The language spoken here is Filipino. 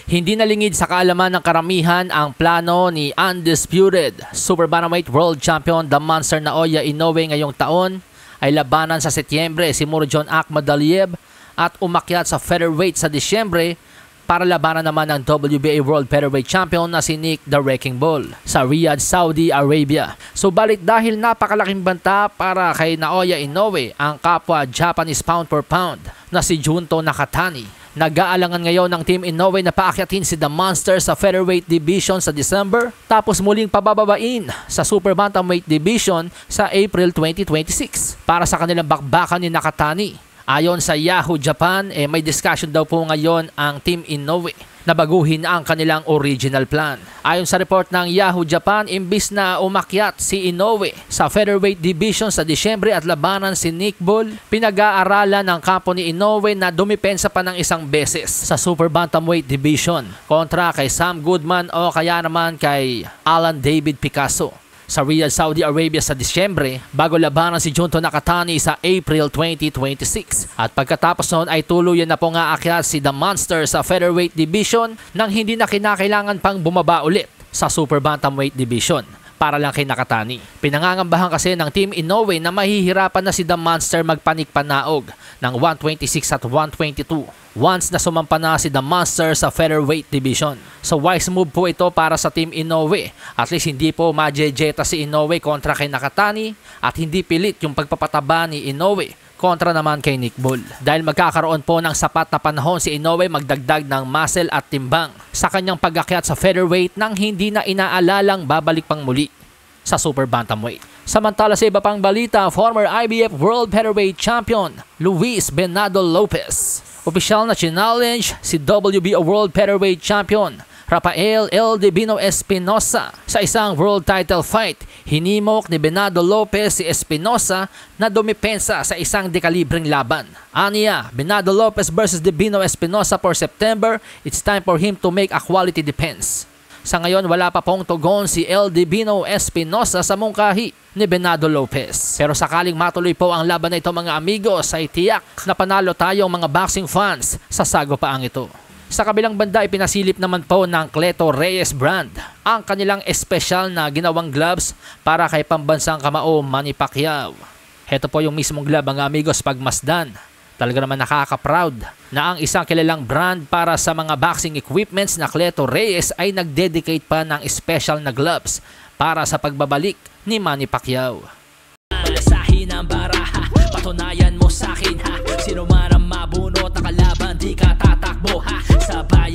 Hindi nalingid sa kaalaman ng karamihan ang plano ni undisputed Super Bantamweight World Champion The Monster Naoya Inoue ngayong taon ay labanan sa Setyembre si Murodjon Akhmadaliev at umakyat sa featherweight sa Disyembre para labanan naman ng WBA World Featherweight Champion na si Nick the Wrecking Bull sa Riyadh, Saudi Arabia. Subalit dahil napakalaking banta para kay Naoya Inoue ang kapwa Japanese pound for pound na si Junto Nakatani, nag-aalangan ngayon ng Team Inoue na paakyatin si The Monster sa featherweight division sa December tapos muling pabababain sa Super Bantamweight division sa April 2026 para sa kanilang bakbakan ni Nakatani. Ayon sa Yahoo Japan, may discussion daw po ngayon ang Team Inoue na baguhin ang kanilang original plan. Ayon sa report ng Yahoo Japan, imbis na umakyat si Inoue sa featherweight division sa Disyembre at labanan si Nick Bull, pinag-aaralan ng kampo ni Inoue na dumipensa pa ng isang beses sa Super Bantamweight division kontra kay Sam Goodman o kaya naman kay Alan David Picasso sa Riyadh, Saudi Arabia sa Disyembre bago labanan si Junto Nakatani sa April 2026. At pagkatapos noon ay tuluyan na po nga aakyat si The Monster sa featherweight division nang hindi na kinakailangan pang bumaba ulit sa Super Bantamweight division para lang kay Nakatani. Pinangangambahan kasi ng Team Inoue na mahihirapan na si The Monster magpanik-panaog ng 126 at 122 once na sumampa na si The Monster sa featherweight division. So wise move po ito para sa Team Inoue. At least hindi po majejeta si Inoue kontra kay Nakatani at hindi pilit yung pagpapataba ni Inoue kontra naman kay Nick Bull. Dahil magkakaroon po ng sapat na panahon si Inoue magdagdag ng muscle at timbang sa kanyang pag-akyat sa featherweight nang hindi na inaalalang babalik pang muli sa Super Bantamweight. Samantala sa iba pang balita, former IBF World Featherweight Champion Luis Venado Lopez opisyal na challenge si WBO World Featherweight Champion Rafael El Divino Espinosa sa isang world title fight. Hinimok ni Venado Lopez si Espinosa na dumipensa sa isang dekalibreng laban. Aniya, Venado Lopez versus Divino Espinosa for September, it's time for him to make a quality defense. Sa ngayon, wala pa pong tugon si El Divino Espinosa sa mungkahi ni Venado Lopez. Pero sakaling matuloy po ang laban na ito mga amigos, ay tiyak na panalo tayong mga boxing fans sa sagopaang ito. Sa kabilang banda, ipinasilip naman po ng Cleto Reyes brand ang kanilang espesyal na ginawang gloves para kay pambansang kamao Manny Pacquiao. Heto po yung mismong glove mga amigos pagmasdan. Talaga naman nakaka-proud na ang isang kilalang brand para sa mga boxing equipments na Cleto Reyes ay nag-dedicate pa ng special na gloves para sa pagbabalik ni Manny Pacquiao. Malasahin ang baraha, patunayan mo sa akin ha, sino man ang mabunot na kalaban di ka tatakbo ha, sa bayan.